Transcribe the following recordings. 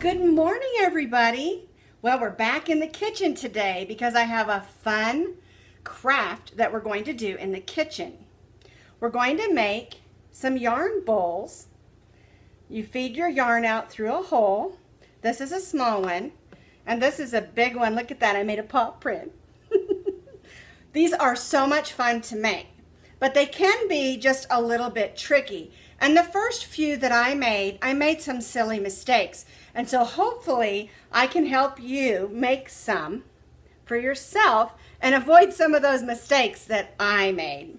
Good morning, everybody. Well, we're back in the kitchen today because I have a fun craft that we're going to do in the kitchen. We're going to make some yarn bowls. You feed your yarn out through a hole. This is a small one, and this is a big one. Look at that, I made a paw print. These are so much fun to make, but they can be just a little bit tricky. And the first few that I made some silly mistakes. And so hopefully I can help you make some for yourself and avoid some of those mistakes that I made.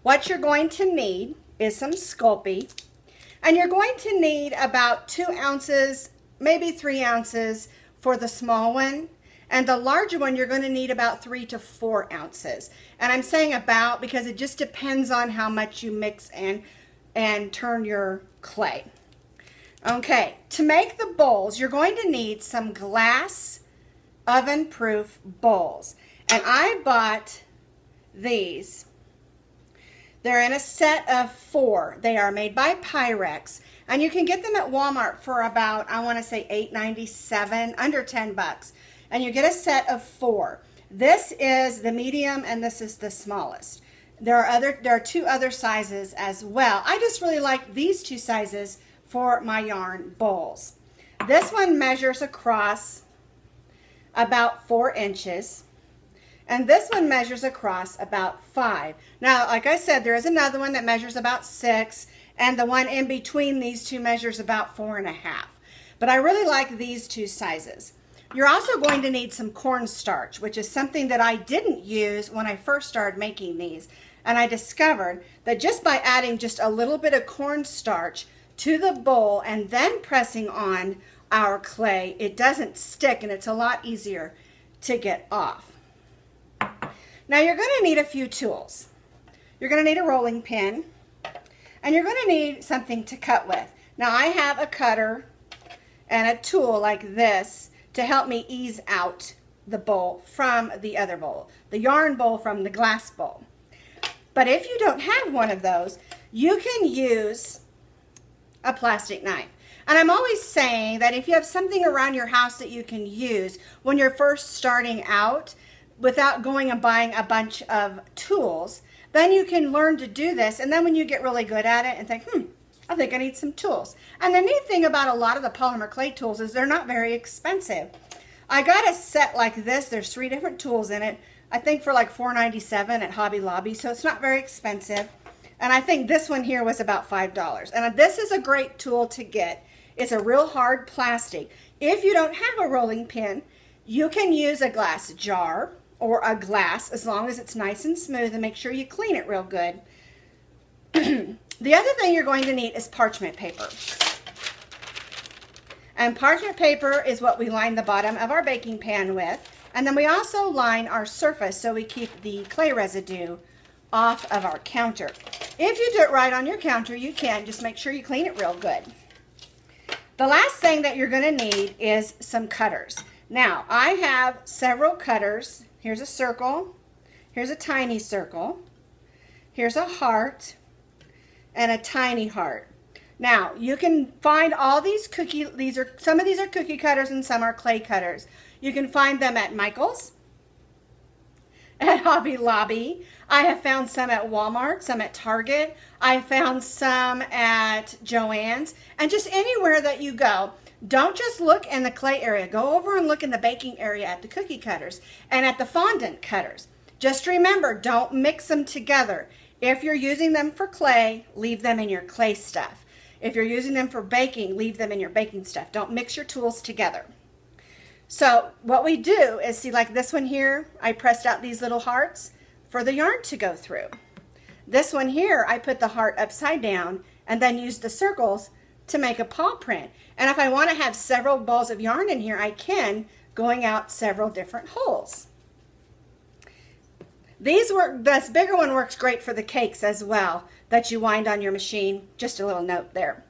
What you're going to need is some Sculpey. And you're going to need about 2 ounces, maybe 3 ounces for the small one. And the larger one, you're going to need about 3 to 4 ounces. And I'm saying about because it just depends on how much you mix and turn your clay. Okay, to make the bowls, you're going to need some glass oven-proof bowls. And I bought these. They're in a set of 4. They are made by Pyrex. And you can get them at Walmart for about, I want to say $8.97, under 10 bucks. And you get a set of 4. This is the medium and this is the smallest. There are 2 other sizes as well. I just really like these 2 sizes for my yarn bowls. This one measures across about 4 inches. And this one measures across about 5. Now, like I said, there is another one that measures about 6. And the one in between these 2 measures about 4.5. But I really like these 2 sizes. You're also going to need some cornstarch, which is something that I didn't use when I first started making these. And I discovered that just by adding just a little bit of cornstarch to the bowl and then pressing on our clay, it doesn't stick and it's a lot easier to get off. Now you're going to need a few tools. You're going to need a rolling pin and you're going to need something to cut with. Now I have a cutter and a tool like this to help me ease out the bowl from the other bowl, the yarn bowl from the glass bowl. But if you don't have one of those, you can use a plastic knife. And I'm always saying that if you have something around your house that you can use when you're first starting out without going and buying a bunch of tools, then you can learn to do this. And then when you get really good at it and think, I think I need some tools. And the neat thing about a lot of the polymer clay tools is they're not very expensive. I got a set like this. There's 3 different tools in it. I think for like $4.97 at Hobby Lobby, so it's not very expensive. And I think this one here was about $5. And this is a great tool to get. It's a real hard plastic. If you don't have a rolling pin, you can use a glass jar or a glass as long as it's nice and smooth, and make sure you clean it real good. The other thing you're going to need is parchment paper. And parchment paper is what we line the bottom of our baking pan with. And then we also line our surface so we keep the clay residue off of our counter. If you do it right on your counter, you can. Just make sure you clean it real good. The last thing that you're going to need is some cutters. Now, I have several cutters. Here's a circle. Here's a tiny circle. Here's a heart and a tiny heart. Now, you can find all these some of these are cookie cutters and some are clay cutters. You can find them at Michael's, at Hobby Lobby. I have found some at Walmart, some at Target. I found some at Joann's. And just anywhere that you go, don't just look in the clay area. Go over and look in the baking area at the cookie cutters and at the fondant cutters. Just remember, don't mix them together. If you're using them for clay, leave them in your clay stuff. If you're using them for baking, leave them in your baking stuff. Don't mix your tools together. So what we do is, see, like this one here, I pressed out these little hearts for the yarn to go through. This one here, I put the heart upside down and then used the circles to make a paw print. And if I want to have several balls of yarn in here, I can, going out several different holes. This bigger one works great for the cakes as well that you wind on your machine. Just a little note there.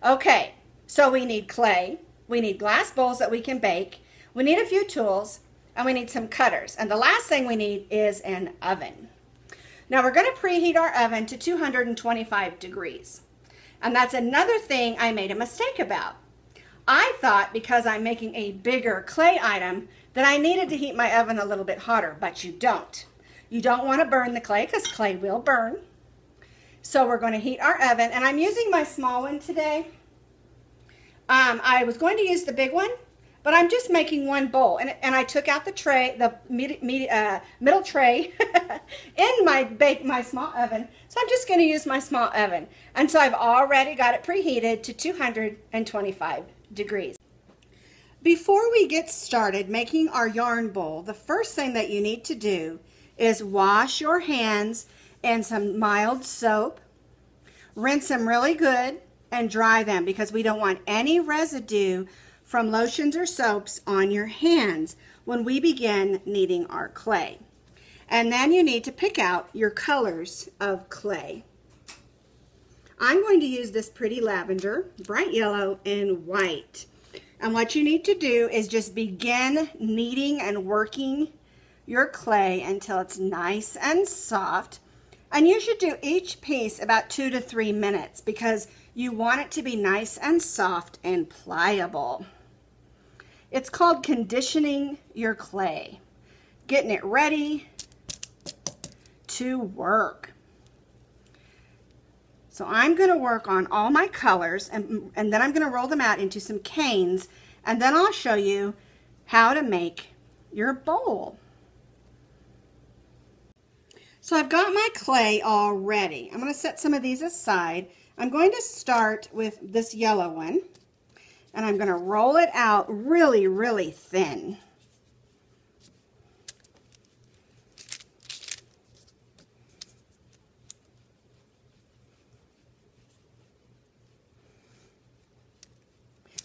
Okay, so we need clay. We need glass bowls that we can bake. We need a few tools, and we need some cutters. And the last thing we need is an oven. Now we're going to preheat our oven to 225 degrees. And that's another thing I made a mistake about. I thought because I'm making a bigger clay item that I needed to heat my oven a little bit hotter, but you don't. You don't want to burn the clay because clay will burn. So we're going to heat our oven, and I'm using my small one today. I was going to use the big one, but I'm just making one bowl, and I took out the tray, the middle tray in my small oven. So I'm just going to use my small oven. And so I've already got it preheated to 225 degrees. Before we get started making our yarn bowl, the first thing that you need to do is wash your hands in some mild soap, rinse them really good, and dry them because we don't want any residue from lotions or soaps on your hands when we begin kneading our clay. And then you need to pick out your colors of clay. I'm going to use this pretty lavender, bright yellow, and white. And what you need to do is just begin kneading and working your clay until it's nice and soft. And you should do each piece about 2 to 3 minutes because you want it to be nice and soft and pliable. It's called conditioning your clay, getting it ready to work. So I'm going to work on all my colors, and then I'm going to roll them out into some canes, and then I'll show you how to make your bowl. So I've got my clay all ready. I'm going to set some of these aside. I'm going to start with this yellow one, and I'm going to roll it out really, really thin.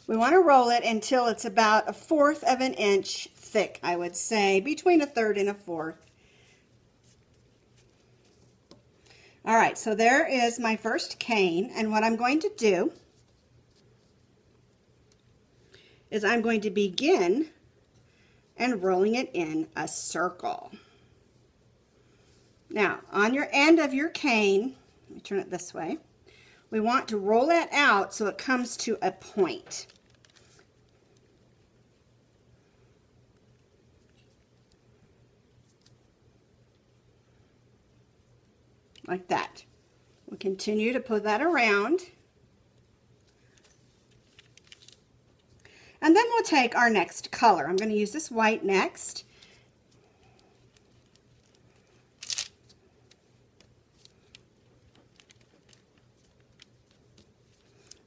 We want to roll it until it's about 1/4 of an inch thick, I would say, between 1/3 and 1/4. All right, so there is my first cane, and what I'm going to do is I'm going to begin and rolling it in a circle. Now, on your end of your cane, let me turn it this way, we want to roll that out so it comes to a point. Like that. We'll continue to put that around. And then we'll take our next color. I'm going to use this white next.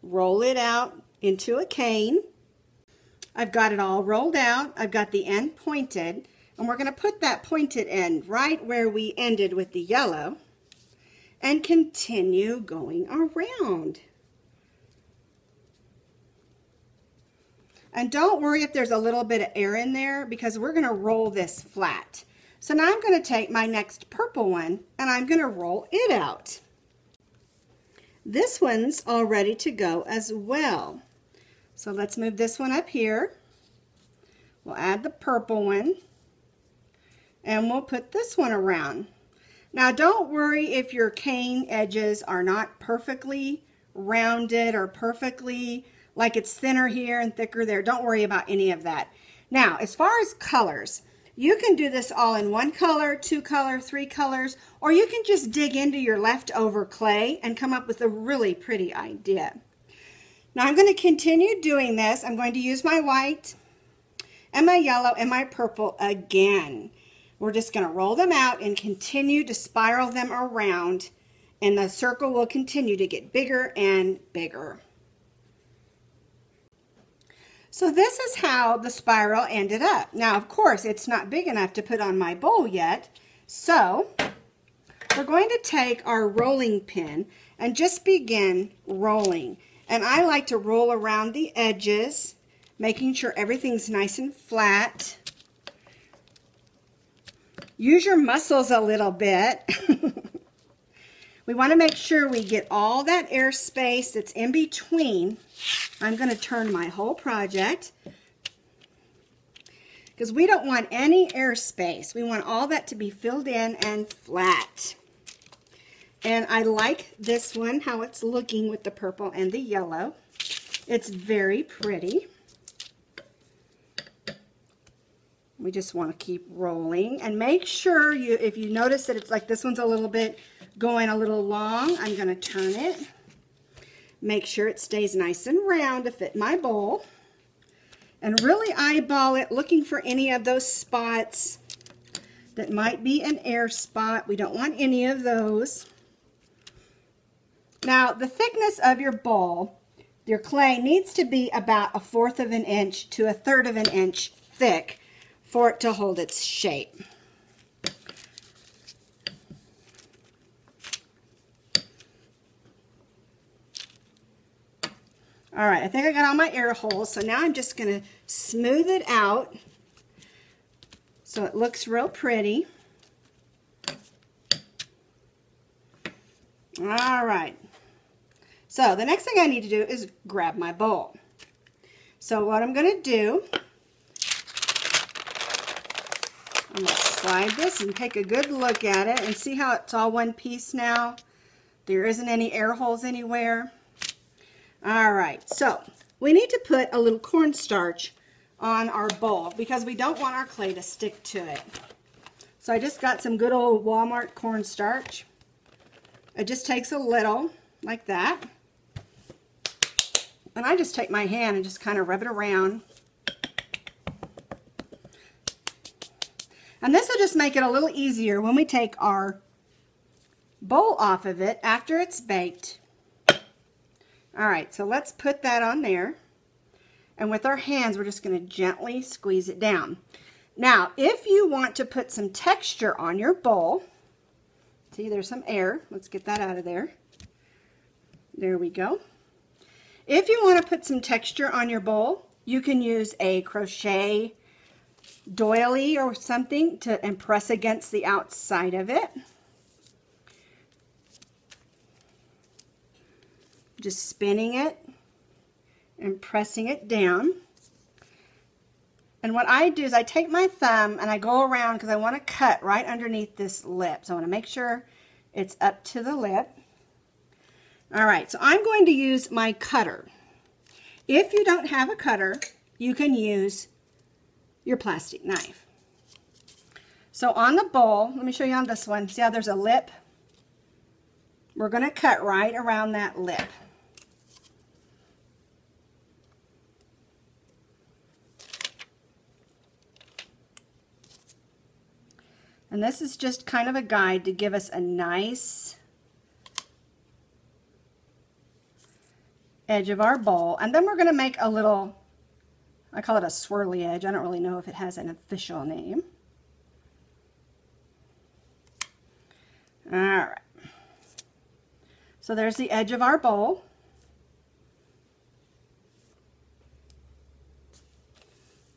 Roll it out into a cane. I've got it all rolled out. I've got the end pointed. And we're going to put that pointed end right where we ended with the yellow and continue going around. And don't worry if there's a little bit of air in there because we're going to roll this flat. So now I'm going to take my next purple one and I'm going to roll it out. This one's all ready to go as well. So let's move this one up here. We'll add the purple one and we'll put this one around. Now don't worry if your cane edges are not perfectly rounded or perfectly like it's thinner here and thicker there. Don't worry about any of that. Now as far as colors, you can do this all in 1 color, 2 color, 3 colors, or you can just dig into your leftover clay and come up with a really pretty idea. Now I'm going to continue doing this. I'm going to use my white and my yellow and my purple again. We're just going to roll them out and continue to spiral them around, and the circle will continue to get bigger and bigger. So this is how the spiral ended up. Now, of course, it's not big enough to put on my bowl yet, so we're going to take our rolling pin and just begin rolling. And I like to roll around the edges, making sure everything's nice and flat. Use your muscles a little bit. We want to make sure we get all that air space that's in between. I'm going to turn my whole project because we don't want any air space. We want all that to be filled in and flat. And I like this one, how it's looking with the purple and the yellow. It's very pretty. We just want to keep rolling, and make sure if you notice that it's like this one's a little bit going a little long, I'm going to turn it. Make sure it stays nice and round to fit my bowl. And really eyeball it, looking for any of those spots that might be an air spot. We don't want any of those. Now, the thickness of your bowl, your clay, needs to be about 1/4 of an inch to 1/3 of an inch thick for it to hold its shape. All right, I think I got all my air holes, so now I'm just going to smooth it out so it looks real pretty. All right, so the next thing I need to do is grab my bowl. So what I'm going to do, I'm going to slide this and take a good look at it and see how it's all one piece now. There isn't any air holes anywhere. All right, so we need to put a little cornstarch on our bowl because we don't want our clay to stick to it. So I just got some good old Walmart cornstarch. It just takes a little, like that. And I just take my hand and just kind of rub it around. And this will just make it a little easier when we take our bowl off of it after it's baked. All right, so let's put that on there. And with our hands, we're just going to gently squeeze it down. Now, if you want to put some texture on your bowl, see, there's some air. Let's get that out of there. There we go. If you want to put some texture on your bowl, you can use a crochet doily or something to impress against the outside of it. Just spinning it and pressing it down. And what I do is I take my thumb and I go around because I want to cut right underneath this lip. So I want to make sure it's up to the lip. All right, so I'm going to use my cutter. If you don't have a cutter, you can use your plastic knife. So on the bowl, let me show you on this one. See how there's a lip? We're going to cut right around that lip. And this is just kind of a guide to give us a nice edge of our bowl. And then we're going to make a little, I call it a swirly edge. I don't really know if it has an official name. All right. So there's the edge of our bowl.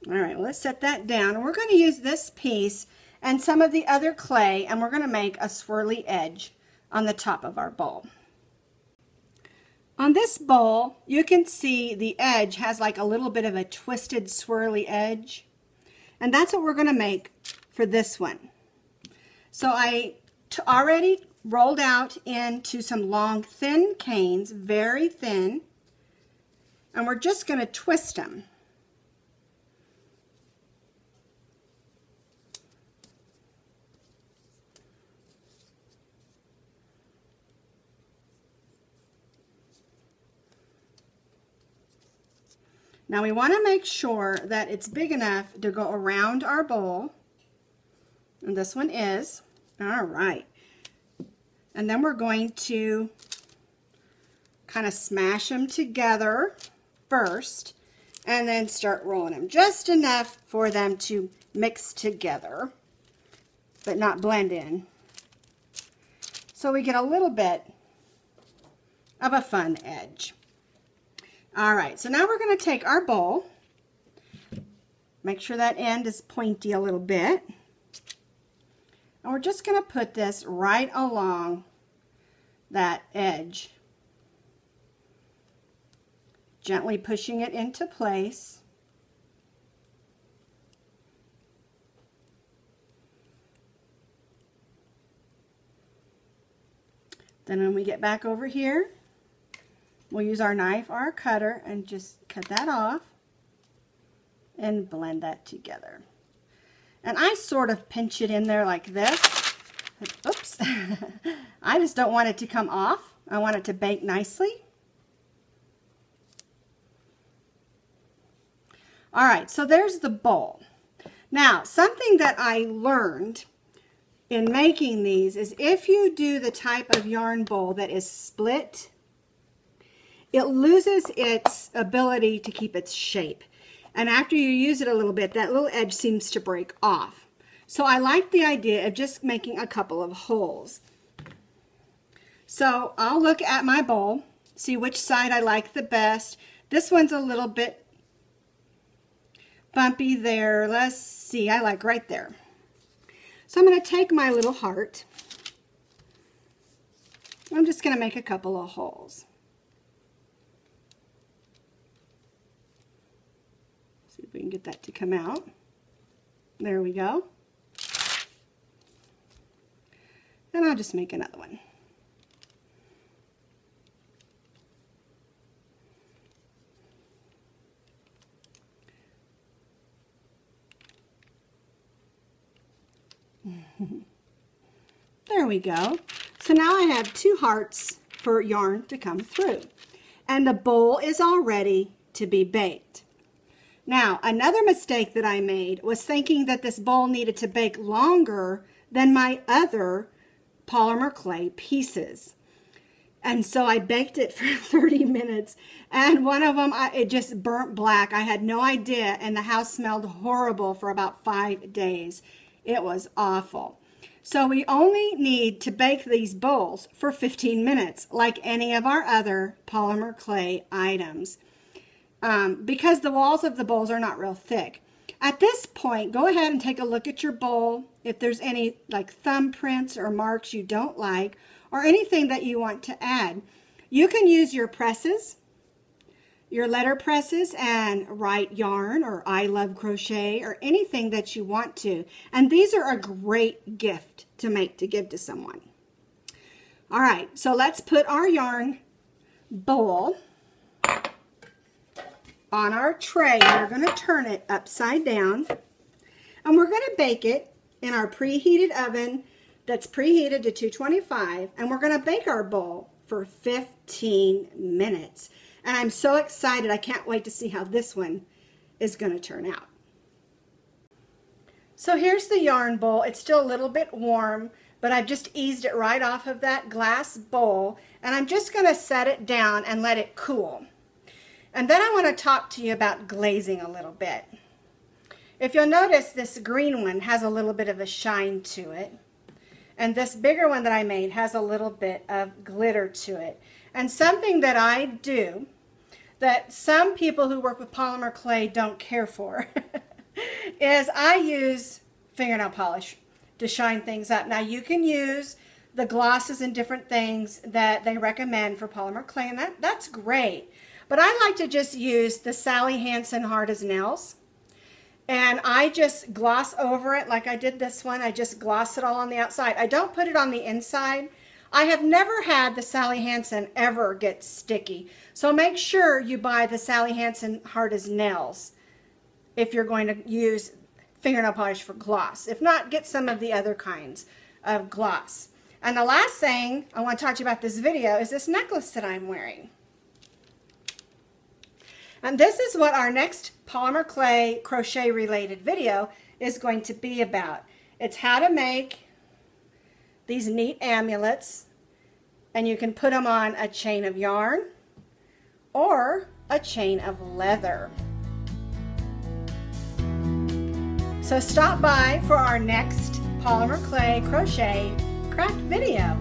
All right, well, let's set that down. And we're going to use this piece and some of the other clay, and we're going to make a swirly edge on the top of our bowl. On this bowl, you can see the edge has like a little bit of a twisted swirly edge, and that's what we're going to make for this one. So I already rolled out into some long thin canes, very thin, and we're just going to twist them. Now we want to make sure that it's big enough to go around our bowl, and this one is. All right. And then we're going to kind of smash them together first and then start rolling them. Just enough for them to mix together, but not blend in. So we get a little bit of a fun edge. All right, so now we're going to take our bowl, make sure that end is pointy a little bit, and we're just going to put this right along that edge, gently pushing it into place. Then when we get back over here, we'll use our knife or our cutter and just cut that off and blend that together. And I sort of pinch it in there like this. Oops. I just don't want it to come off. I want it to bake nicely. All right, so there's the bowl. Now, something that I learned in making these is if you do the type of yarn bowl that is split, it loses its ability to keep its shape. And after you use it a little bit, that little edge seems to break off. So I like the idea of just making a couple of holes. So I'll look at my bowl, see which side I like the best. This one's a little bit bumpy there. Let's see, I like right there. So I'm going to take my little heart. I'm just going to make a couple of holes. See if we can get that to come out. There we go. Then I'll just make another one. There we go. So now I have 2 hearts for yarn to come through. And the bowl is all ready to be baked. Now, another mistake that I made was thinking that this bowl needed to bake longer than my other polymer clay pieces. And so I baked it for 30 minutes. And one of them, it just burnt black. I had no idea. And the house smelled horrible for about 5 days. It was awful. So we only need to bake these bowls for 15 minutes, like any of our other polymer clay items, because the walls of the bowls are not real thick. At this point, go ahead and take a look at your bowl. If there's any like thumbprints or marks you don't like, or anything that you want to add, you can use your presses, your letter presses, and write yarn or I love crochet or anything that you want to. And these are a great gift to make to give to someone. All right, so let's put our yarn bowl on our tray. We're going to turn it upside down, and we're going to bake it in our preheated oven that's preheated to 225, and we're going to bake our bowl for 15 minutes. And I'm so excited. I can't wait to see how this one is going to turn out. So here's the yarn bowl. It's still a little bit warm, but I've just eased it right off of that glass bowl, and I'm just going to set it down and let it cool. And then I want to talk to you about glazing a little bit. If you'll notice, this green one has a little bit of a shine to it, and this bigger one that I made has a little bit of glitter to it. And something that I do that some people who work with polymer clay don't care for is I use fingernail polish to shine things up. Now you can use the glosses and different things that they recommend for polymer clay, and that's great. But I like to just use the Sally Hansen Hard as Nails, and I just gloss over it like I did this one. I just gloss it all on the outside. I don't put it on the inside. I have never had the Sally Hansen ever get sticky. So make sure you buy the Sally Hansen Hard as Nails if you're going to use fingernail polish for gloss. If not, get some of the other kinds of gloss. And the last thing I want to talk to you about this video is this necklace that I'm wearing. And this is what our next polymer clay crochet related video is going to be about. It's how to make these neat amulets, and you can put them on a chain of yarn or a chain of leather. So stop by for our next polymer clay crochet craft video.